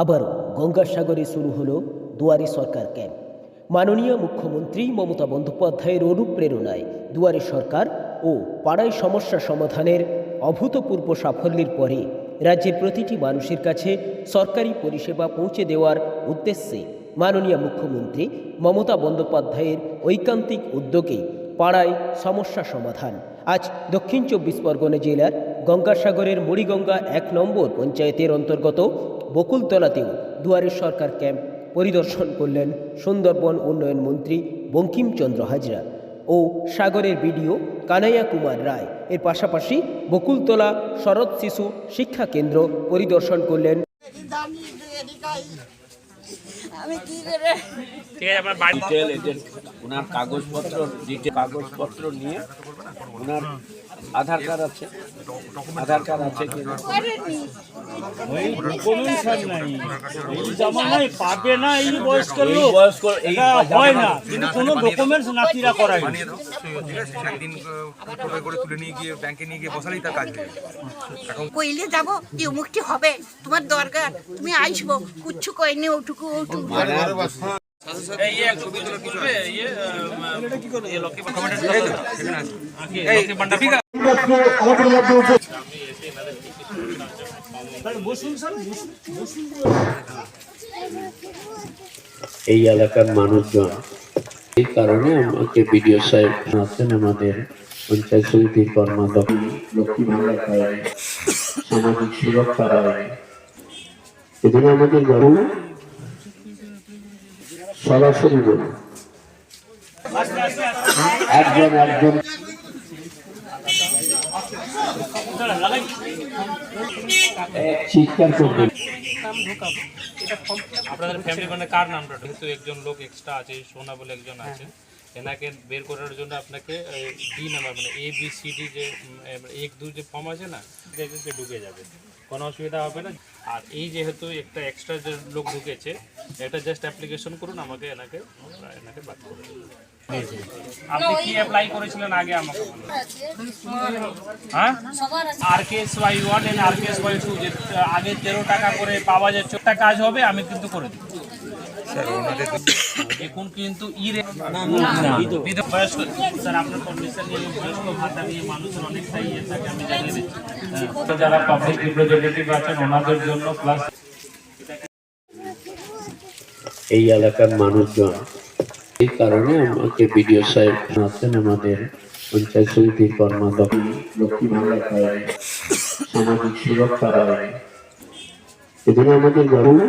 আবারও গঙ্গাসাগরে শুরু হলো দুয়ারে সরকার ক্যাম্প। মাননীয় মুখ্যমন্ত্রী মমতা বন্দ্যোপাধ্যায়ের অনুপ্রেরণায় দুয়ারে সরকার ও পাড়ায় সমস্যা সমাধানের অভূতপূর্ব সাফল্যের পরে রাজ্যের প্রতিটি মানুষের কাছে সরকারি পরিষেবা পৌঁছে দেওয়ার উদ্দেশ্যে মাননীয় মুখ্যমন্ত্রী মমতা বন্দ্যোপাধ্যায়ের ঐকান্তিক উদ্যোগে পাড়ায় সমস্যা সমাধান। আজ দক্ষিণ ২৪ পরগনা জেলার গঙ্গাসাগরের মুড়িগঙ্গা ১ নম্বর পঞ্চায়েতের অন্তর্গত বকুলতলাতেও দুয়ারে সরকার ক্যাম্প পরিদর্শন করলেন সুন্দরবন উন্নয়ন মন্ত্রী বঙ্কিমচন্দ্র হাজরা ও সাগরের বিডিও কানাইয়া কুমার রায়। এর পাশাপাশি বকুলতলা শরৎ শিশু শিক্ষা কেন্দ্র পরিদর্শন করলেন। ওনার কাগজপত্র নিয়ে ওনার আধার কার্ড আছে পাবে না এই বয়স্ক লোক হয় না, কিন্তু কোনো ডকুমেন্টস নাকিরা করায় একদিন করে তুলে নিয়ে গিয়ে ব্যাংকে নিয়ে গিয়ে বসালেই তার কাজ হয়ে যাবে। কইলে যাবো কি মুক্তি হবে, তোমার দরকার তুমি আইসবো কুচ্ছু কইনি ওটুকু এই এলাকার মানুষজন এই কারণে আমাকে বিডিও সাহেব আছেন, আমাদের পঞ্চায়েত সমিতির কর্মাধ্যক্ষ লক্ষ্মী ভান্ডার পায়, সামাজিক সুরক্ষা পায়। এদিকে আমাদের গরম সরাসরি বলুন একজন চিৎকার করবেন। আপনাদের ফ্যামিলি মানে কার নামটা? যেহেতু একজন লোক এক্সট্রা আছে, সোনা বলে একজন আছে, এনাকে বের করার জন্য আপনাকে ডি নাম্বার মানে ABCD যে 1-2 যে ফর্ম আছে না, সে ঢুকে যাবে, কোনো অসুবিধা হবে না। আর এই যেহেতু একটা এক্সট্রা যে লোক ঢুকেছে, এটা জাস্ট অ্যাপ্লিকেশন করুন, আমাকে এনাকে বাদ করে দেবেন। আপনি কি অ্যাপ্লাই করেছিলেন আগে আমাকে বলুন? হ্যাঁ, RKSY1 and RKSY2 যে আগে 13 টাকা করে পাওয়া যাচ্ছে, একটা কাজ হবে আমি কিন্তু করে দিই। এখন কিন্তু স্যার আপনার পারমিশন নিয়ে বয়স্ক ভাতা নিয়ে মানুষের অনেকটাই ইয়ে থাকে, আমি জানিয়ে দিচ্ছি। যারা পাবলিক রিপ্রেজেন্টেটিভ আছেন ওনাদের জন্য প্লাস এই এলাকার মানুষজন এই কারণে আমাকে বিডিও সাহেব আছেন, আমাদের পঞ্চায়েত সমিতির কর্মাধ্যক্ষ লক্ষ্মী ভান্ডার পায়, সামাজিক সুরক্ষা পায়। এদিকে আমাদের গরম